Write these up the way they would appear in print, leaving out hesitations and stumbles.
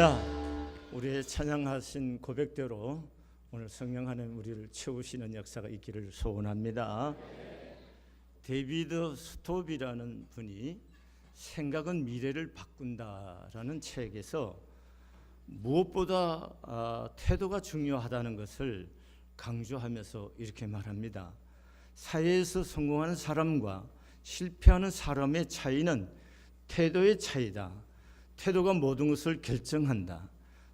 할렐루야. 우리의 찬양하신 고백대로 오늘 성령 하나님 우리를 채우시는 역사가 있기를 소원합니다. 데이비드 스톱이라는 분이 생각은 미래를 바꾼다라는 책에서 무엇보다 태도가 중요하다는 것을 강조하면서 이렇게 말합니다. 사회에서 성공하는 사람과 실패하는 사람의 차이는 태도의 차이다. 태도가 모든 것을 결정한다.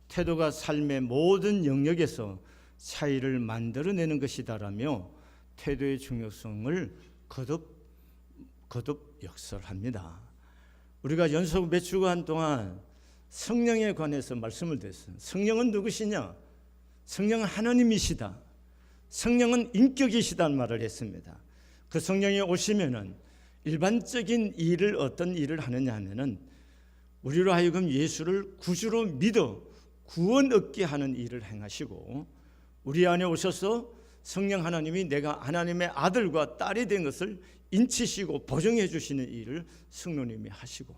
태도가 삶의 모든 영역에서 차이를 만들어내는 것이다라며 태도의 중요성을 거듭 역설합니다. 우리가 연속 몇 주간 동안 성령에 관해서 말씀을 드렸어요. 성령은 누구시냐? 성령은 하나님이시다. 성령은 인격이시다는 말을 했습니다. 그 성령이 오시면은 일반적인 일을 어떤 일을 하느냐 하면은 우리로 하여금 예수를 구주로 믿어 구원 얻게 하는 일을 행하시고, 우리 안에 오셔서 성령 하나님이 내가 하나님의 아들과 딸이 된 것을 인치시고 보증해 주시는 일을 성령님이 하시고,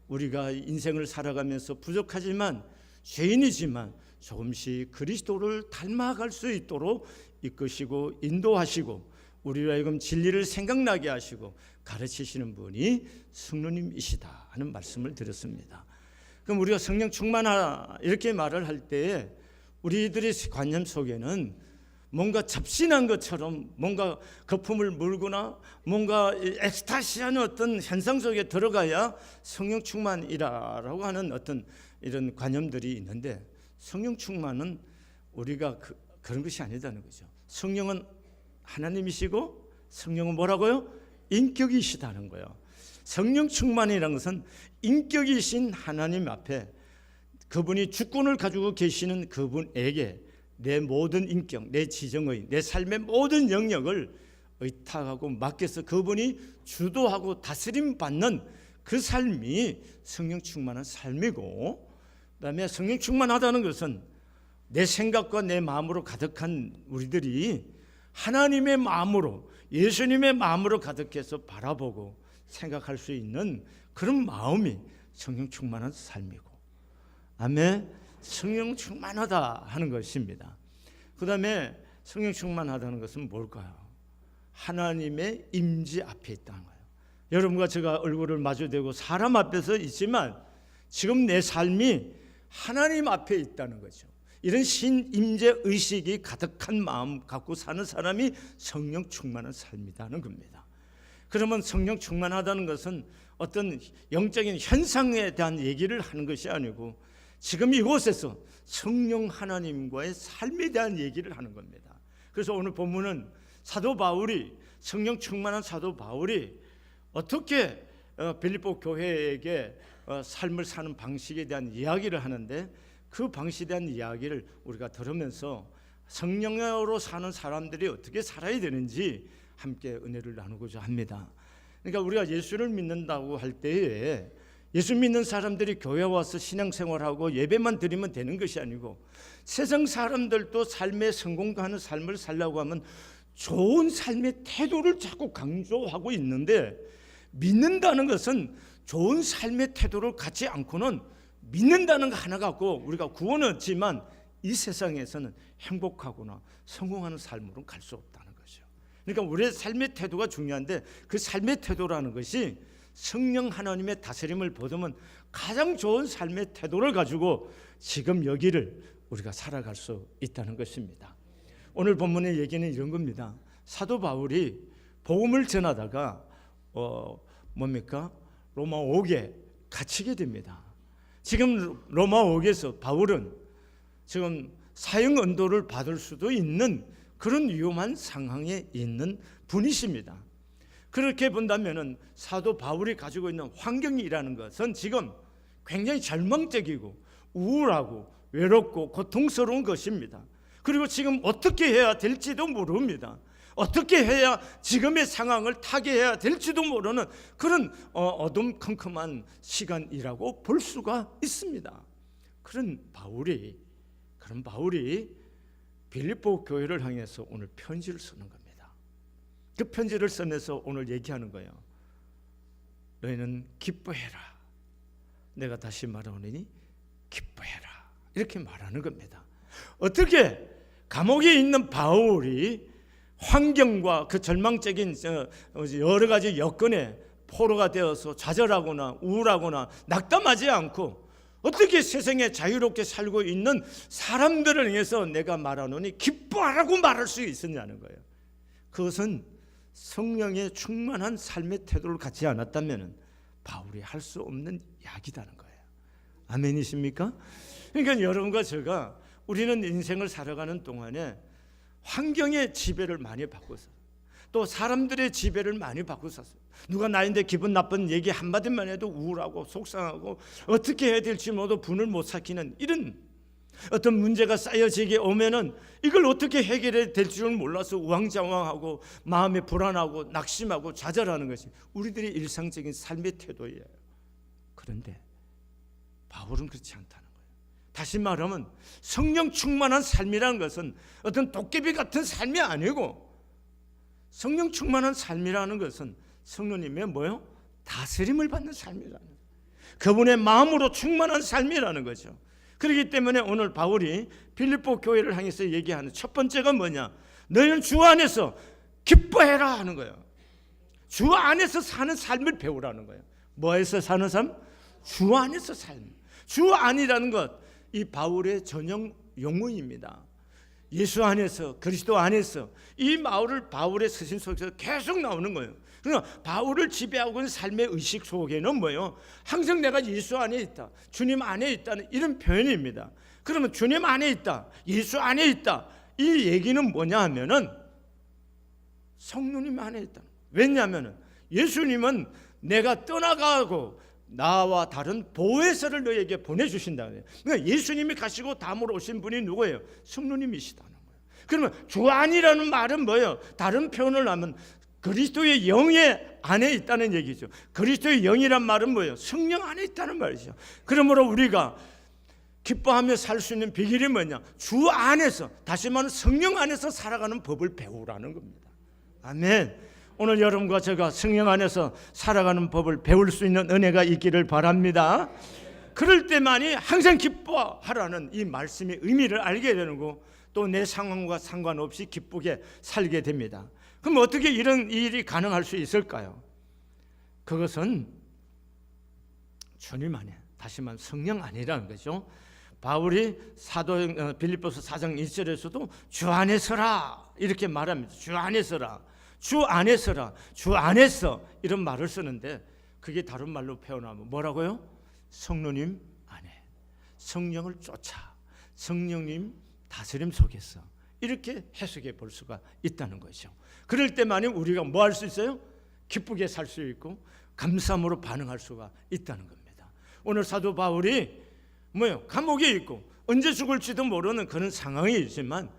우리가 인생을 살아가면서 부족하지만 죄인이지만 조금씩 그리스도를 닮아갈 수 있도록 이끄시고 인도하시고, 우리로 하여금 진리를 생각나게 하시고 가르치시는 분이 성령님이시다 하는 말씀을 드렸습니다. 그럼 우리가 성령 충만하라 이렇게 말을 할 때에 우리들의 관념 속에는 뭔가 잡신한 것처럼 뭔가 거품을 물거나 뭔가 엑스타시한 어떤 현상 속에 들어가야 성령 충만이라고 하는 어떤 이런 관념들이 있는데, 성령 충만은 우리가 그런 것이 아니다는 거죠. 성령은 하나님이시고 성령은 뭐라고요? 인격이시다는 거예요. 성령 충만이라는 것은 인격이신 하나님 앞에 그분이 주권을 가지고 계시는 그분에게 내 모든 인격, 내 지정의, 내 삶의 모든 영역을 의탁하고 맡겨서 그분이 주도하고 다스림 받는 그 삶이 성령 충만한 삶이고, 그다음에 성령 충만하다는 것은 내 생각과 내 마음으로 가득한 우리들이 하나님의 마음으로, 예수님의 마음으로 가득해서 바라보고 생각할 수 있는 그런 마음이 성령 충만한 삶이고, 아멘. 성령 충만하다 하는 것입니다. 그 다음에 성령 충만하다는 것은 뭘까요? 하나님의 임재 앞에 있다는 거예요. 여러분과 제가 얼굴을 마주대고 사람 앞에서 있지만 지금 내 삶이 하나님 앞에 있다는 거죠. 이런 신임재 의식이 가득한 마음 갖고 사는 사람이 성령 충만한 삶이라는 겁니다. 그러면 성령 충만하다는 것은 어떤 영적인 현상에 대한 얘기를 하는 것이 아니고 지금 이곳에서 성령 하나님과의 삶에 대한 얘기를 하는 겁니다. 그래서 오늘 본문은 사도 바울이, 성령 충만한 사도 바울이 어떻게 빌립보 교회에게 삶을 사는 방식에 대한 이야기를 하는데, 그 방식에 대한 이야기를 우리가 들으면서 성령으로 사는 사람들이 어떻게 살아야 되는지 함께 은혜를 나누고자 합니다. 그러니까 우리가 예수를 믿는다고 할 때에 예수 믿는 사람들이 교회 와서 신앙생활하고 예배만 드리면 되는 것이 아니고, 세상 사람들도 삶에 성공하는 삶을 살려고 하면 좋은 삶의 태도를 자꾸 강조하고 있는데, 믿는다는 것은 좋은 삶의 태도를 갖지 않고는 믿는다는 거 하나 갖고 우리가 구원을 얻지만 이 세상에서는 행복하거나 성공하는 삶으로 갈 수 없다는 거죠. 그러니까 우리의 삶의 태도가 중요한데, 그 삶의 태도라는 것이 성령 하나님의 다스림을 받으면 가장 좋은 삶의 태도를 가지고 지금 여기를 우리가 살아갈 수 있다는 것입니다. 오늘 본문의 얘기는 이런 겁니다. 사도 바울이 복음을 전하다가 로마 옥에 갇히게 됩니다. 지금 로마 옥에서 바울은 지금 사형 언도를 받을 수도 있는 그런 위험한 상황에 있는 분이십니다. 그렇게 본다면은 사도 바울이 가지고 있는 환경이라는 것은 지금 굉장히 절망적이고 우울하고 외롭고 고통스러운 것입니다. 그리고 지금 어떻게 해야 될지도 모릅니다. 어떻게 해야 지금의 상황을 타개해야 될지도 모르는 그런 어둠컴컴한 시간이라고 볼 수가 있습니다. 그런 바울이 빌립보 교회를 향해서 오늘 편지를 쓰는 겁니다. 그 편지를 쓰면서 오늘 얘기하는 거예요. 너희는 기뻐해라. 내가 다시 말하오니 기뻐해라. 이렇게 말하는 겁니다. 어떻게 감옥에 있는 바울이 환경과 그 절망적인 여러 가지 여건에 포로가 되어서 좌절하거나 우울하거나 낙담하지 않고 어떻게 세상에 자유롭게 살고 있는 사람들을 위해서 내가 말하노니 기뻐하라고 말할 수 있었냐는 거예요. 그것은 성령의 충만한 삶의 태도를 갖지 않았다면 바울이 할 수 없는 이야기라는 거예요. 아멘이십니까? 그러니까 여러분과 제가 우리는 인생을 살아가는 동안에 환경의 지배를 많이 받고 살아요. 또 사람들의 지배를 많이 받고 살아요. 누가 나인데 기분 나쁜 얘기 한마디만 해도 우울하고 속상하고 어떻게 해야 될지 모두 분을 못 삭히는 이런 어떤 문제가 쌓여지게 오면은 이걸 어떻게 해결해야 될지를 몰라서 우왕좌왕하고 마음이 불안하고 낙심하고 좌절하는 것이 우리들의 일상적인 삶의 태도예요. 그런데 바울은 그렇지 않다는 거예요. 다시 말하면 성령 충만한 삶이라는 것은 어떤 도깨비 같은 삶이 아니고 성령 충만한 삶이라는 것은 성령님의 뭐요? 다스림을 받는 삶이라는 거예요. 그분의 마음으로 충만한 삶이라는 거죠. 그렇기 때문에 오늘 바울이 빌립보 교회를 향해서 얘기하는 첫 번째가 뭐냐? 너희는 주 안에서 기뻐해라 하는 거예요. 주 안에서 사는 삶을 배우라는 거예요. 뭐에서 사는 삶? 주 안에서 삶. 주 안이라는 것, 이 바울의 전용 용어입니다. 예수 안에서, 그리스도 안에서, 이 바울의 서신 속에서 계속 나오는 거예요. 그러니까 바울을 지배하고 있는 삶의 의식 속에는 뭐예요? 항상 내가 예수 안에 있다, 주님 안에 있다는 이런 표현입니다. 그러면 주님 안에 있다, 예수 안에 있다, 이 얘기는 뭐냐 하면은 성령님 안에 있다. 왜냐하면 예수님은 내가 떠나가고 나와 다른 보혜사를 너에게 보내주신다. 그러니까 예수님이 가시고 다음으로 오신 분이 누구예요? 성령님이시다는 거예요. 그러면 주 안이라는 말은 뭐예요? 다른 표현을 하면 그리스도의 영의 안에 있다는 얘기죠. 그리스도의 영이란 말은 뭐예요? 성령 안에 있다는 말이죠. 그러므로 우리가 기뻐하며 살 수 있는 비결이 뭐냐? 주 안에서, 다시 말하면 성령 안에서 살아가는 법을 배우라는 겁니다. 아멘. 오늘 여러분과 제가 성령 안에서 살아가는 법을 배울 수 있는 은혜가 있기를 바랍니다. 그럴 때만이 항상 기뻐하라는 이 말씀의 의미를 알게 되는 거, 또 내 상황과 상관없이 기쁘게 살게 됩니다. 그럼 어떻게 이런 일이 가능할 수 있을까요? 그것은 주님 안에, 다시 말하면 성령 안이라는 거죠. 바울이 빌립보서 4장 1절에서도 주 안에 서라 이렇게 말합니다. 주 안에 서라, 주 안에 서라, 주 안에서 이런 말을 쓰는데 그게 다른 말로 표현하면 뭐라고요? 성령님 안에, 성령을 쫓아, 성령님 다스림 속에서, 이렇게 해석해 볼 수가 있다는 거죠. 그럴 때만이 우리가 뭐 할 수 있어요? 기쁘게 살 수 있고 감사함으로 반응할 수가 있다는 겁니다. 오늘 사도 바울이 뭐요? 감옥에 있고 언제 죽을지도 모르는 그런 상황이지만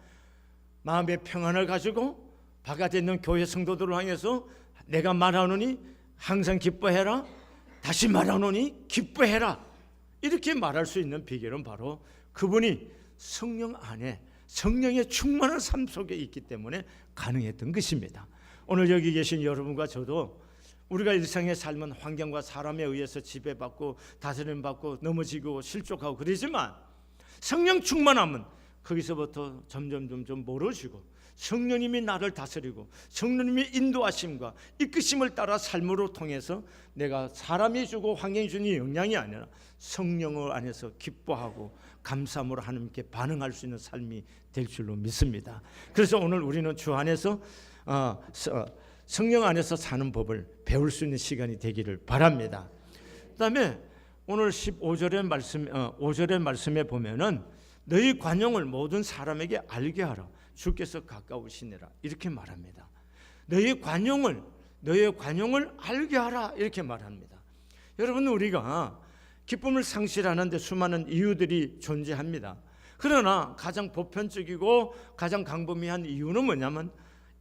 마음의 평안을 가지고 바깥에 있는 교회 성도들을 향해서 내가 말하노니 항상 기뻐해라, 다시 말하노니 기뻐해라, 이렇게 말할 수 있는 비결은 바로 그분이 성령 안에, 성령의 충만한 삶 속에 있기 때문에 가능했던 것입니다. 오늘 여기 계신 여러분과 저도 우리가 일상의 삶은 환경과 사람에 의해서 지배받고 다스림받고 넘어지고 실족하고 그러지만 성령 충만하면 거기서부터 점점 멀어지고 성령님이 나를 다스리고 성령님의 인도하심과 이끄심을 따라 삶으로 통해서 내가 사람이 주고 환경이 주는 영향이 아니라 성령을 안에서 기뻐하고 감사함으로 하나님께 반응할 수 있는 삶이 될 줄로 믿습니다. 그래서 오늘 우리는 주 안에서 성령 안에서 사는 법을 배울 수 있는 시간이 되기를 바랍니다. 그다음에 오늘 5절의 말씀에 보면은 너희 관용을 모든 사람에게 알게 하라. 주께서 가까우시니라. 이렇게 말합니다. 너희 관용을 알게 하라. 이렇게 말합니다. 여러분, 우리가 기쁨을 상실하는데 수많은 이유들이 존재합니다. 그러나 가장 보편적이고 가장 광범위한 이유는 뭐냐면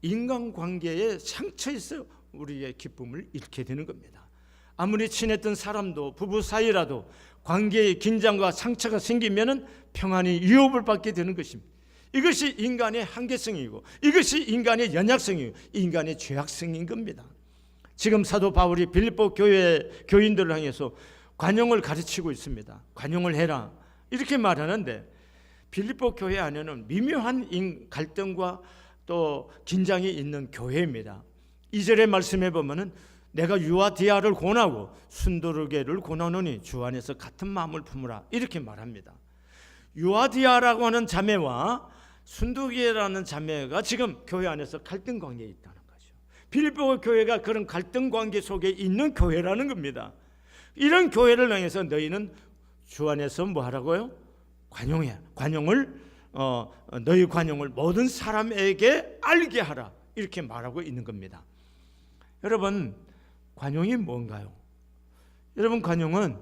인간관계에 상처에서 우리의 기쁨을 잃게 되는 겁니다. 아무리 친했던 사람도 부부 사이라도 관계에 긴장과 상처가 생기면 평안이 위협을 받게 되는 것입니다. 이것이 인간의 한계성이고 이것이 인간의 연약성이고 인간의 죄악성인 겁니다. 지금 사도 바울이 빌립보 교회 교인들을 향해서 관용을 가르치고 있습니다. 관용을 해라. 이렇게 말하는데 빌립보 교회 안에는 미묘한 갈등과 또 긴장이 있는 교회입니다. 2절의 말씀에 보면은 내가 유아디아를 권하고 순도르게를 권하노니 주 안에서 같은 마음을 품으라 이렇게 말합니다. 유아디아라고 하는 자매와 순도르게라는 자매가 지금 교회 안에서 갈등 관계에 있다는 거죠. 빌립보 교회가 그런 갈등 관계 속에 있는 교회라는 겁니다. 이런 교회를 향해서 너희는 주 안에서 뭐 하라고요? 너희 관용을 모든 사람에게 알게 하라 이렇게 말하고 있는 겁니다. 여러분, 관용이 뭔가요? 여러분, 관용은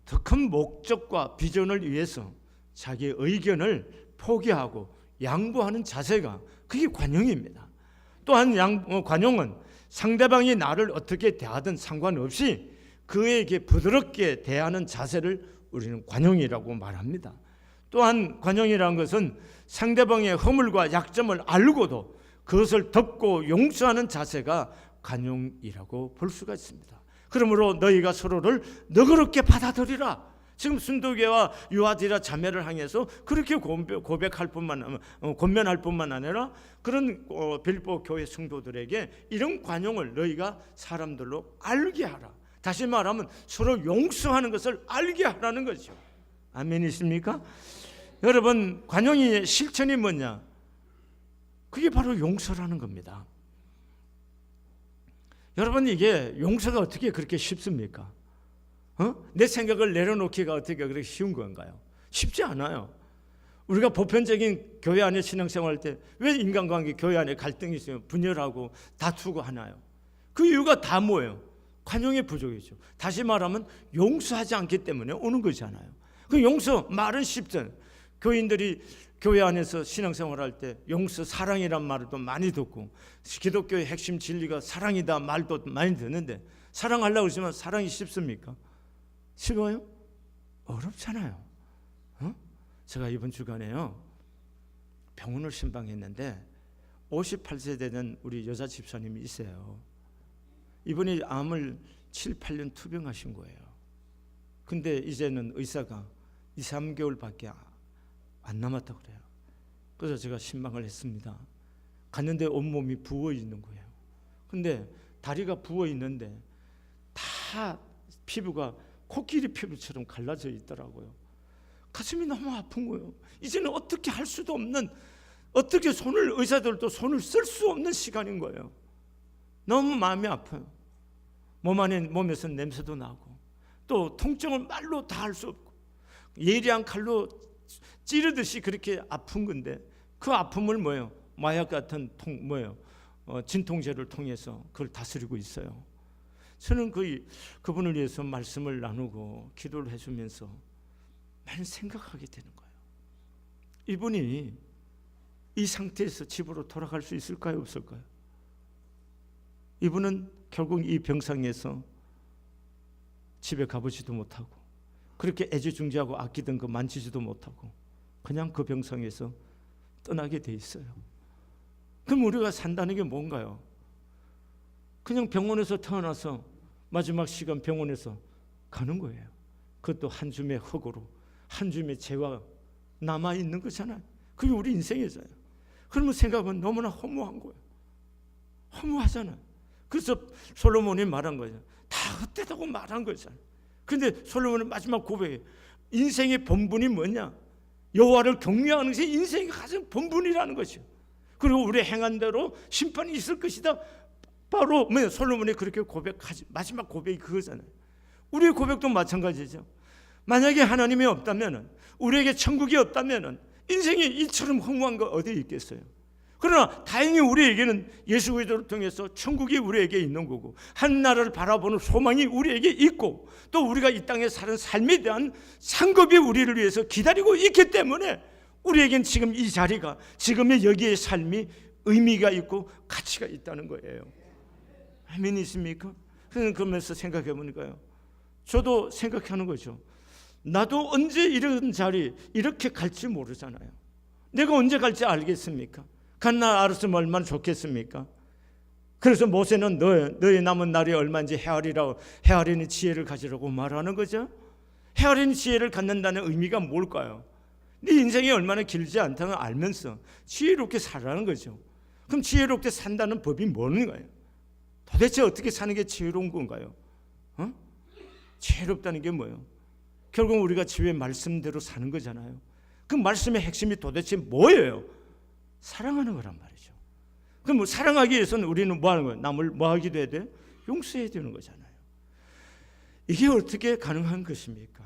더 큰 목적과 비전을 위해서 자기의 의견을 포기하고 양보하는 자세가 그게 관용입니다. 또한 관용은 상대방이 나를 어떻게 대하든 상관없이 그에게 부드럽게 대하는 자세를 우리는 관용이라고 말합니다. 또한 관용이라는 것은 상대방의 허물과 약점을 알고도 그것을 덮고 용서하는 자세가 관용이라고 볼 수가 있습니다. 그러므로 너희가 서로를 너그럽게 받아들이라. 지금 순도교와 유아디라 자매를 향해서 그렇게 고백할 뿐만 권면할 뿐만 아니라 그런 빌립보 교회 성도들에게 이런 관용을 너희가 사람들로 알게 하라. 다시 말하면 서로 용서하는 것을 알게 하라는 거죠. 아멘이십니까? 여러분, 관용의 실천이 뭐냐? 그게 바로 용서라는 겁니다. 여러분, 이게 용서가 어떻게 그렇게 쉽습니까? 내 생각을 내려놓기가 어떻게 그렇게 쉬운 건가요? 쉽지 않아요. 우리가 보편적인 교회 안에 신앙생활 할 때 왜 인간관계 교회 안에 갈등이 있어요? 분열하고 다투고 하나요? 그 이유가 다 뭐예요? 관용의 부족이죠. 다시 말하면 용서하지 않기 때문에 오는 거잖아요. 그 용서 말은 쉽잖아요. 교인들이 교회 안에서 신앙생활할 때 용서, 사랑이란 말도 많이 듣고 기독교의 핵심 진리가 사랑이다 말도 많이 듣는데 사랑하려고 그러지만 사랑이 쉽습니까? 쉬워요? 어렵잖아요. 제가 이번 주간에요 병원을 신방했는데 58세 되는 우리 여자 집사님이 있어요. 이분이 암을 7, 8년 투병하신 거예요. 근데 이제는 의사가 2, 3개월밖에 안 남았다고 그래요. 그래서 제가 신방을 했습니다. 갔는데 온몸이 부어 있는 거예요. 근데 다리가 부어 있는데 다 피부가 코끼리 피부처럼 갈라져 있더라고요. 가슴이 너무 아픈 거예요. 이제는 어떻게 할 수도 없는, 어떻게 의사들도 손을 쓸 수 없는 시간인 거예요. 너무 마음이 아파요. 몸에서 냄새도 나고 또 통증을 말로 다 할 수 없고 예리한 칼로 찌르듯이 그렇게 아픈 건데 그 아픔을 마약 같은 진통제를 통해서 그걸 다스리고 있어요. 저는 그분을 위해서 말씀을 나누고 기도를 해주면서 많이 생각하게 되는 거예요. 이분이 이 상태에서 집으로 돌아갈 수 있을까요, 없을까요? 이분은 결국 이 병상에서 집에 가보지도 못하고 그렇게 애지중지하고 아끼던 거 만지지도 못하고 그냥 그 병상에서 떠나게 돼 있어요. 그럼 우리가 산다는 게 뭔가요? 그냥 병원에서 태어나서 마지막 시간 병원에서 가는 거예요. 그것도 한 줌의 흙으로 한 줌의 죄와 남아있는 거잖아요. 그게 우리 인생이잖아요. 그러면 생각은 너무나 허무한 거예요. 허무하잖아요. 그래서 솔로몬이 말한 거죠. 다 헛되다고 말한 거잖아요. 그런데 솔로몬의 마지막 고백이 인생의 본분이 뭐냐? 여호와를 경외하는 것이 인생의 가장 본분이라는 것이요. 그리고 우리 행한 대로 심판이 있을 것이다. 바로 솔로몬이 그렇게 고백하지. 마지막 고백이 그거잖아요. 우리의 고백도 마찬가지죠. 만약에 하나님이 없다면, 우리에게 천국이 없다면 인생이 이처럼 허무한 거 어디에 있겠어요? 그러나 다행히 우리에게는 예수 그리스도를 통해서 천국이 우리에게 있는 거고 하늘나라를 바라보는 소망이 우리에게 있고 또 우리가 이 땅에 사는 삶에 대한 상급이 우리를 위해서 기다리고 있기 때문에 우리에겐 지금 이 자리가, 지금의 여기의 삶이 의미가 있고 가치가 있다는 거예요. 아멘이십니까? 그러면서 생각해 보니까요, 저도 생각하는 거죠. 나도 언제 이런 자리 이렇게 갈지 모르잖아요. 내가 언제 갈지 알겠습니까? 간 날 알았으면 얼마나 좋겠습니까? 그래서 모세는 너의 남은 날이 얼마인지 헤아리는 지혜를 가지라고 말하는 거죠. 헤아린 지혜를 갖는다는 의미가 뭘까요? 네 인생이 얼마나 길지 않다는 걸 알면서 지혜롭게 살라는 거죠. 그럼 지혜롭게 산다는 법이 뭔가요? 도대체 어떻게 사는 게 지혜로운 건가요? 지혜롭다는 게 뭐예요? 결국 우리가 지혜의 말씀대로 사는 거잖아요. 그 말씀의 핵심이 도대체 뭐예요? 사랑하는 거란 말이죠. 그럼 뭐 사랑하기 위해서는 우리는 뭐 하는 거예요? 남을 뭐 하기도 해야 돼요? 용서해야 되는 거잖아요. 이게 어떻게 가능한 것입니까?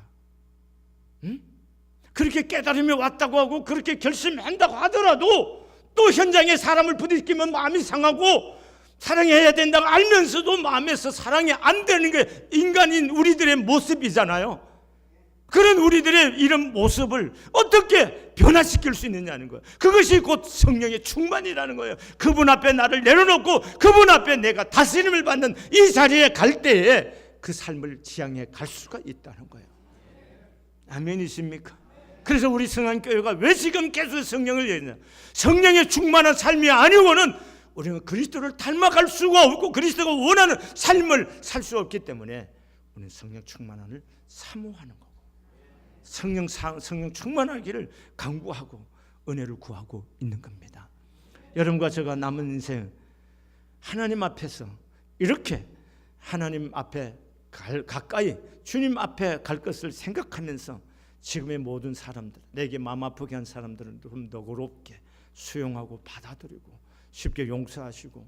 그렇게 깨달음이 왔다고 하고 그렇게 결심한다고 하더라도 또 현장에 사람을 부딪히면 마음이 상하고 사랑해야 된다고 알면서도 마음에서 사랑이 안 되는 게 인간인 우리들의 모습이잖아요. 그런 우리들의 이런 모습을 어떻게 변화시킬 수 있느냐는 거예요. 그것이 곧 성령의 충만이라는 거예요. 그분 앞에 나를 내려놓고 그분 앞에 내가 다스림을 받는 이 자리에 갈 때에 그 삶을 지향해 갈 수가 있다는 거예요. 아멘이십니까? 그래서 우리 성안교회가 왜 지금 계속 성령을 얘기하냐? 성령의 충만한 삶이 아니고는 우리는 그리스도를 닮아갈 수가 없고 그리스도가 원하는 삶을 살 수 없기 때문에 우리는 성령 충만함을 사모하는 거고 성령 충만하기를 간구하고 은혜를 구하고 있는 겁니다. 여러분과 제가 남은 인생 하나님 앞에서 이렇게 하나님 앞에 가까이 주님 앞에 갈 것을 생각하면서 지금의 모든 사람들, 내게 마음 아프게 한 사람들은 좀 너그럽게 수용하고 받아들이고 쉽게 용서하시고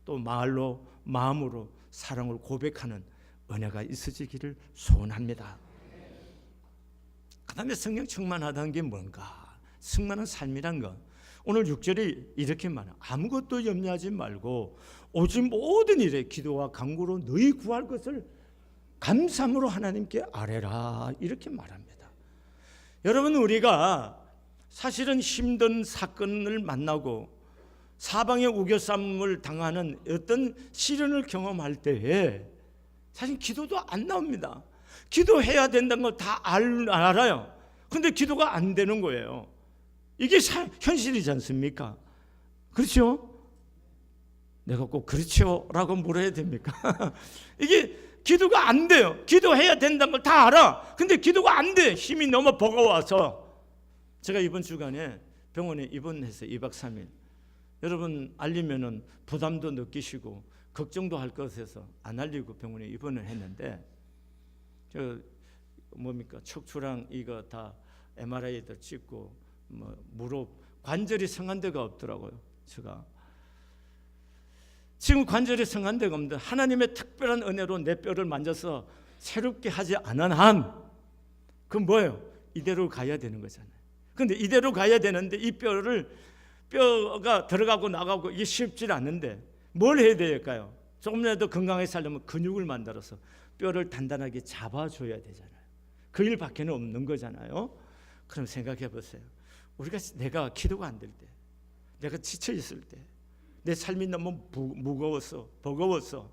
또 말로 마음으로 사랑을 고백하는 은혜가 있어지기를 소원합니다. 그 다음에 성령 충만하다는 게 뭔가? 충만한 삶이란 건 오늘 6절이 이렇게 말해요. 아무것도 염려하지 말고 오직 모든 일에 기도와 간구로 너희 구할 것을 감사함으로 하나님께 아뢰라 이렇게 말합니다. 여러분 우리가 사실은 힘든 사건을 만나고 사방에 우겨쌈을 당하는 어떤 시련을 경험할 때에 사실 기도도 안 나옵니다. 기도해야 된다는 걸 다 알아요. 그런데 기도가 안 되는 거예요. 이게 현실이지 않습니까? 그렇죠? 내가 꼭 그렇죠? 라고 물어야 됩니까? 이게 기도가 안 돼요. 기도해야 된다는 걸 다 알아. 근데 기도가 안 돼. 힘이 너무 버거워서. 제가 이번 주간에 병원에 입원해서 2박 3일. 여러분 알리면은 부담도 느끼시고 걱정도 할 것에서 안 알리고 병원에 입원을 했는데 척추랑 이거 다 MRI도 찍고 무릎 관절이 성한 데가 없더라고요. 제가 지금 관절이 성한 데가 없는데 하나님의 특별한 은혜로 내 뼈를 만져서 새롭게 하지 않은 한 그건 뭐예요? 이대로 가야 되는 거잖아요. 그런데 이대로 가야 되는데 이 뼈가 들어가고 나가고 이게 쉽지 않는데 뭘 해야 될까요? 조금이라도 건강하게 살려면 근육을 만들어서 뼈를 단단하게 잡아줘야 되잖아요. 그 일밖에는 없는 거잖아요. 그럼 생각해 보세요. 내가 기도가 안 될 때, 내가 지쳐 있을 때, 내 삶이 너무 무거워서 버거워서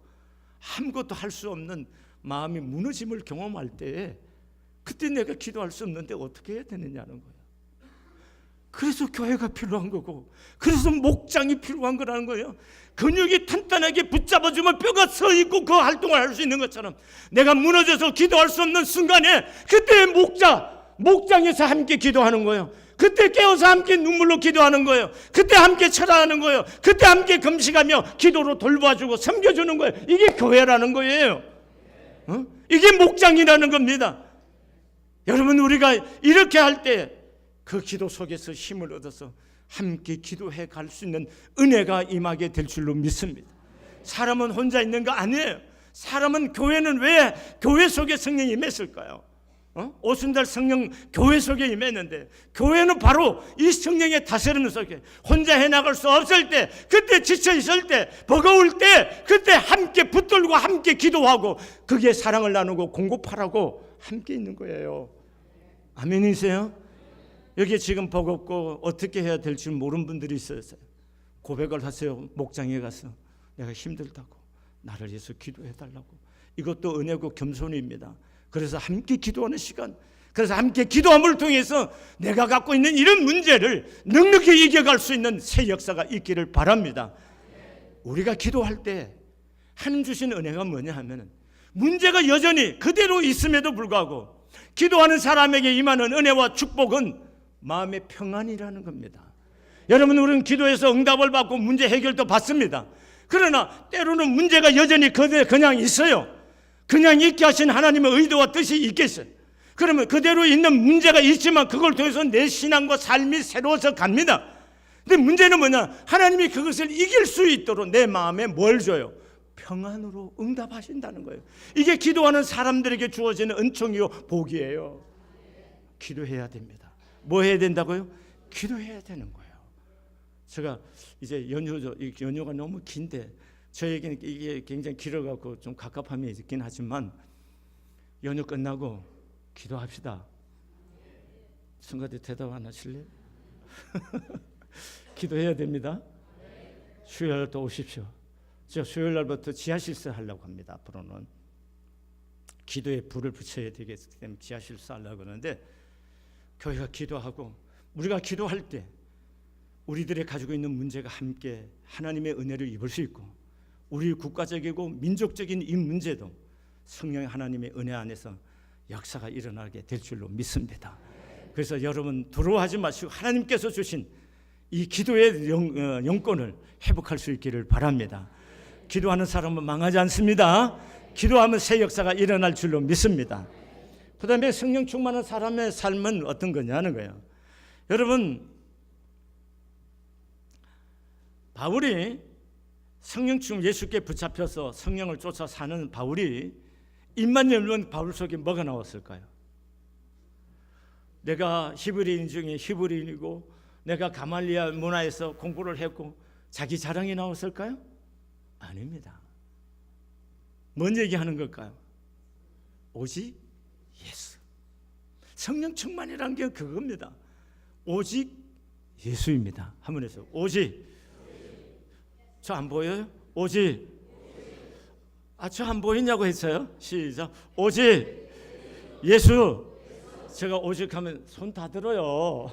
아무것도 할 수 없는 마음이 무너짐을 경험할 때에 그때 내가 기도할 수 없는데 어떻게 해야 되느냐는 거예요. 그래서 교회가 필요한 거고 그래서 목장이 필요한 거라는 거예요. 근육이 탄탄하게 붙잡아주면 뼈가 서 있고 그 활동을 할 수 있는 것처럼 내가 무너져서 기도할 수 없는 순간에 그때 목장에서 함께 기도하는 거예요. 그때 깨어서 함께 눈물로 기도하는 거예요. 그때 함께 철학하는 거예요. 그때 함께 금식하며 기도로 돌봐주고 섬겨주는 거예요. 이게 교회라는 거예요. 이게 목장이라는 겁니다. 여러분 우리가 이렇게 할 때 그 기도 속에서 힘을 얻어서 함께 기도해 갈 수 있는 은혜가 임하게 될 줄로 믿습니다. 사람은 혼자 있는 거 아니에요. 사람은 교회는 왜 교회 속에 성령이 임했을까요? 오순절 성령 교회 속에 임했는데 교회는 바로 이 성령의 다스림 속에 혼자 해나갈 수 없을 때 그때 지쳐 있을 때 버거울 때 그때 함께 붙들고 함께 기도하고 그게 사랑을 나누고 공급하라고 함께 있는 거예요. 아멘이세요? 여기 지금 버겁고 어떻게 해야 될지 모르는 분들이 있어요. 고백을 하세요. 목장에 가서 내가 힘들다고 나를 위해서 기도해달라고. 이것도 은혜고 겸손입니다. 그래서 함께 기도하는 시간, 그래서 함께 기도함을 통해서 내가 갖고 있는 이런 문제를 넉넉히 이겨갈 수 있는 새 역사가 있기를 바랍니다. 우리가 기도할 때 하나님 주신 은혜가 뭐냐 하면 문제가 여전히 그대로 있음에도 불구하고 기도하는 사람에게 임하는 은혜와 축복은 마음의 평안이라는 겁니다. 여러분, 우리는 기도해서 응답을 받고 문제 해결도 받습니다. 그러나 때로는 문제가 여전히 그냥 있어요. 그냥 있게 하신 하나님의 의도와 뜻이 있겠어요. 그러면 그대로 있는 문제가 있지만 그걸 통해서 내 신앙과 삶이 새로워져 갑니다. 근데 문제는 뭐냐? 하나님이 그것을 이길 수 있도록 내 마음에 뭘 줘요? 평안으로 응답하신다는 거예요. 이게 기도하는 사람들에게 주어지는 은총이요 복이에요. 기도해야 됩니다. 뭐 해야 된다고요? 기도해야 되는 거예요. 제가 이제 연휴가 너무 긴데 저에게는 이게 굉장히 길어갖고 좀 갑갑함이 있긴 하지만 연휴 끝나고 기도합시다. 성가대 대답 안 하실래요? 기도해야 됩니다. 수요일 날 또 오십시오. 제가 수요일 날부터 지하실서 하려고 합니다. 앞으로는 기도에 불을 붙여야 되기 때문에 지하실서 하려고 하는데, 교회가 기도하고 우리가 기도할 때 우리들이 가지고 있는 문제가 함께 하나님의 은혜를 입을 수 있고, 우리 국가적이고 민족적인 이 문제도 성령의 하나님의 은혜 안에서 역사가 일어나게 될 줄로 믿습니다. 그래서 여러분 두려워하지 마시고 하나님께서 주신 이 기도의 영권을 회복할 수 있기를 바랍니다. 기도하는 사람은 망하지 않습니다. 기도하면 새 역사가 일어날 줄로 믿습니다. 그 다음에 성령 충만한 사람의 삶은 어떤 거냐는 거예요. 여러분, 바울이 성령 충만, 예수께 붙잡혀서 성령을 쫓아 사는 바울이 입만 열면 바울 속에 뭐가 나왔을까요? 내가 히브리인 중에 히브리인이고 내가 가말리아 문화에서 공부를 했고 자기 자랑이 나왔을까요? 아닙니다. 뭔 얘기하는 걸까요? 오직 예수. 성령 충만이란 게 그겁니다. 오직 예수입니다. 한번 해서 오직. 저 안 보여요? 오직. 저 안 보이냐고 했어요. 시작. 오직 예수. 제가 오직 하면 손 다 들어요.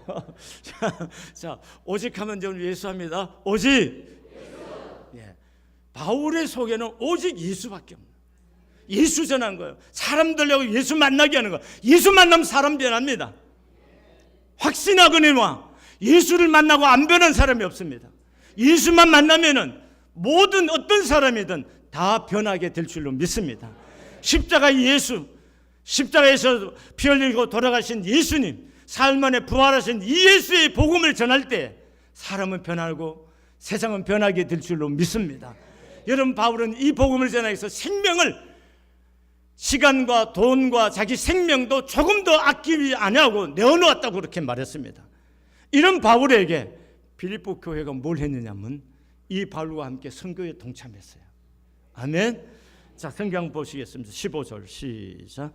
자, 오직 하면 좀 예수합니다. 오직. 예. 바울의 속에는 오직 예수밖에 없는, 예수 전한 거예요. 사람들하고 예수 만나게 하는 거예요. 예수 만나면 사람 변합니다. 확신하거니와 예수를 만나고 안 변한 사람이 없습니다. 예수만 만나면은 모든 어떤 사람이든 다 변하게 될 줄로 믿습니다. 십자가 예수, 십자가에서 피 흘리고 돌아가신 예수님, 사흘 만에 부활하신 이 예수의 복음을 전할 때 사람은 변하고 세상은 변하게 될 줄로 믿습니다. 여러분, 바울은 이 복음을 전하기 위해서 생명을, 시간과 돈과 자기 생명도 조금 더 아끼지 아니하고 내어놓았다고 그렇게 말했습니다. 이런 바울에게 빌립보 교회가 뭘 했느냐면 이 바울과 함께 선교에 동참했어요. 아멘. 자, 성경 보시겠습니다. 15절 시작.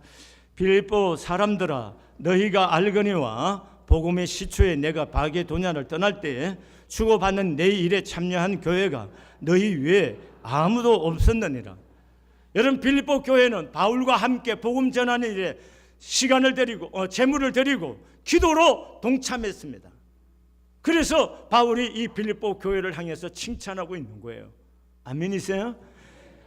빌립보 사람들아, 너희가 알거니와 복음의 시초에 내가 바게도냐를 떠날 때에 주고받는 내 일에 참여한 교회가 너희 위에 아무도 없었느니라. 여러분, 빌립보 교회는 바울과 함께 복음 전하는 일에 시간을 드리고 재물을 드리고 기도로 동참했습니다. 그래서 바울이 이 빌립보 교회를 향해서 칭찬하고 있는 거예요. 아멘이세요?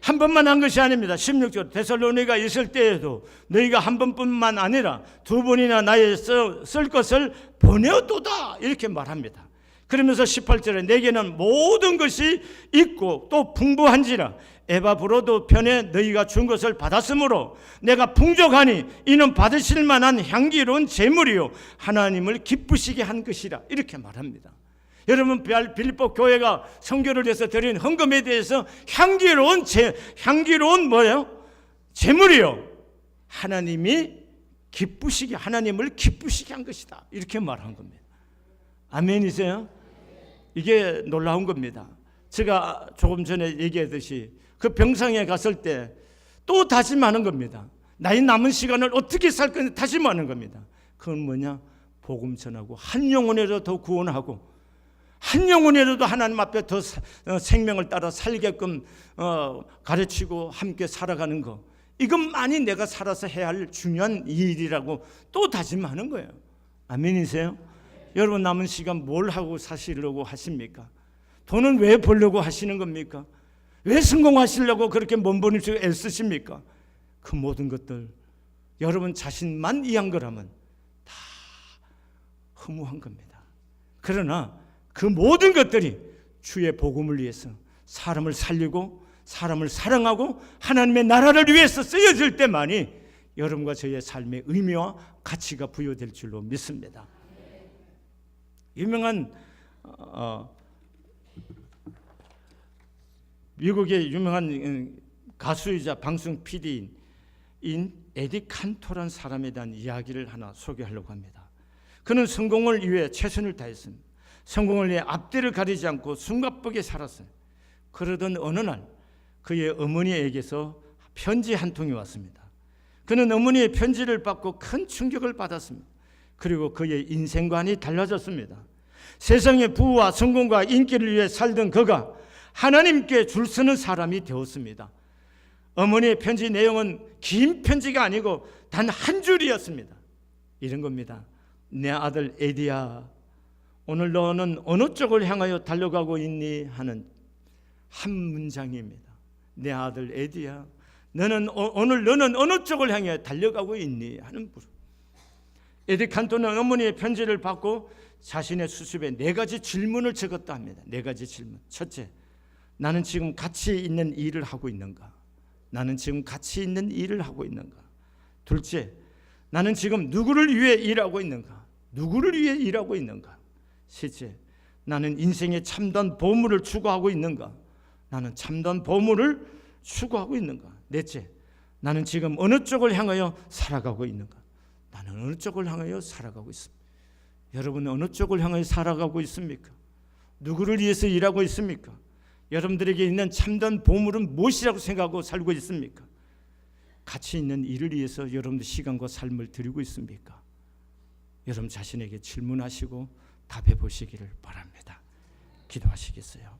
한 번만 한 것이 아닙니다. 16절, 데살로니가 있을 때에도 너희가 한 번뿐만 아니라 두 번이나 나의 쓸 것을 보내었도다, 이렇게 말합니다. 그러면서 18절에 내게는 모든 것이 있고 또 풍부한지라 에바브로도 편에 너희가 준 것을 받았으므로 내가 풍족하니 이는 받으실 만한 향기로운 제물이요 하나님을 기쁘시게 한 것이라, 이렇게 말합니다. 여러분, 빌립보 교회가 선교를 위해서 드린 헌금에 대해서 향기로운 뭐예요? 제물이요 하나님이 기쁘시게, 하나님을 기쁘시게 한 것이다, 이렇게 말한 겁니다. 아멘이세요? 이게 놀라운 겁니다. 제가 조금 전에 얘기했듯이 그 병상에 갔을 때 또 다짐하는 겁니다. 나의 남은 시간을 어떻게 살 건지 다짐하는 겁니다. 그건 뭐냐? 복음 전하고 한 영혼이라도 더 구원하고 한 영혼이라도 하나님 앞에 더 생명을 따라 살게끔 가르치고 함께 살아가는 거, 이것만이 내가 살아서 해야 할 중요한 일이라고 또 다짐하는 거예요. 아멘이세요? 여러분, 남은 시간 뭘 하고 사시려고 하십니까? 돈은 왜 벌려고 하시는 겁니까? 왜 성공하시려고 그렇게 몸부림치고 애쓰십니까? 그 모든 것들 여러분 자신만 위한 거라면 다 허무한 겁니다. 그러나 그 모든 것들이 주의 복음을 위해서 사람을 살리고 사람을 사랑하고 하나님의 나라를 위해서 쓰여질 때만이 여러분과 저의 삶의 의미와 가치가 부여될 줄로 믿습니다. 유명한 미국의 유명한 가수이자 방송 PD인 에디 칸토란 사람에 대한 이야기를 하나 소개하려고 합니다. 그는 성공을 위해 최선을 다했습니다. 성공을 위해 앞뒤를 가리지 않고 숨가쁘게 살았어요. 그러던 어느 날 그의 어머니에게서 편지 한 통이 왔습니다. 그는 어머니의 편지를 받고 큰 충격을 받았습니다. 그리고 그의 인생관이 달라졌습니다. 세상의 부와 성공과 인기를 위해 살던 그가 하나님께 줄 서는 사람이 되었습니다. 어머니의 편지 내용은 긴 편지가 아니고 단 한 줄이었습니다. 이런 겁니다. 내 아들 에디야, 오늘 너는 어느 쪽을 향하여 달려가고 있니? 하는 한 문장입니다. 내 아들 에디야, 오늘 너는 어느 쪽을 향해 달려가고 있니? 하는 분. 에디 칸토는 어머니의 편지를 받고 자신의 수첩에 4가지 질문을 적었다 합니다. 4가지 질문. 첫째, 나는 지금 가치 있는 일을 하고 있는가? 나는 지금 가치 있는 일을 하고 있는가? 둘째, 나는 지금 누구를 위해 일하고 있는가? 누구를 위해 일하고 있는가? 셋째, 나는 인생의 참된 보물을 추구하고 있는가? 나는 참된 보물을 추구하고 있는가? 넷째, 나는 지금 어느 쪽을 향하여 살아가고 있는가? 나는 어느 쪽을 향하여 살아가고 있습니다. 여러분은 어느 쪽을 향하여 살아가고 있습니까? 누구를 위해서 일하고 있습니까? 여러분들에게 있는 참된 보물은 무엇이라고 생각하고 살고 있습니까? 가치 있는 일을 위해서 여러분들 시간과 삶을 드리고 있습니까? 여러분 자신에게 질문하시고 답해 보시기를 바랍니다. 기도하시겠어요?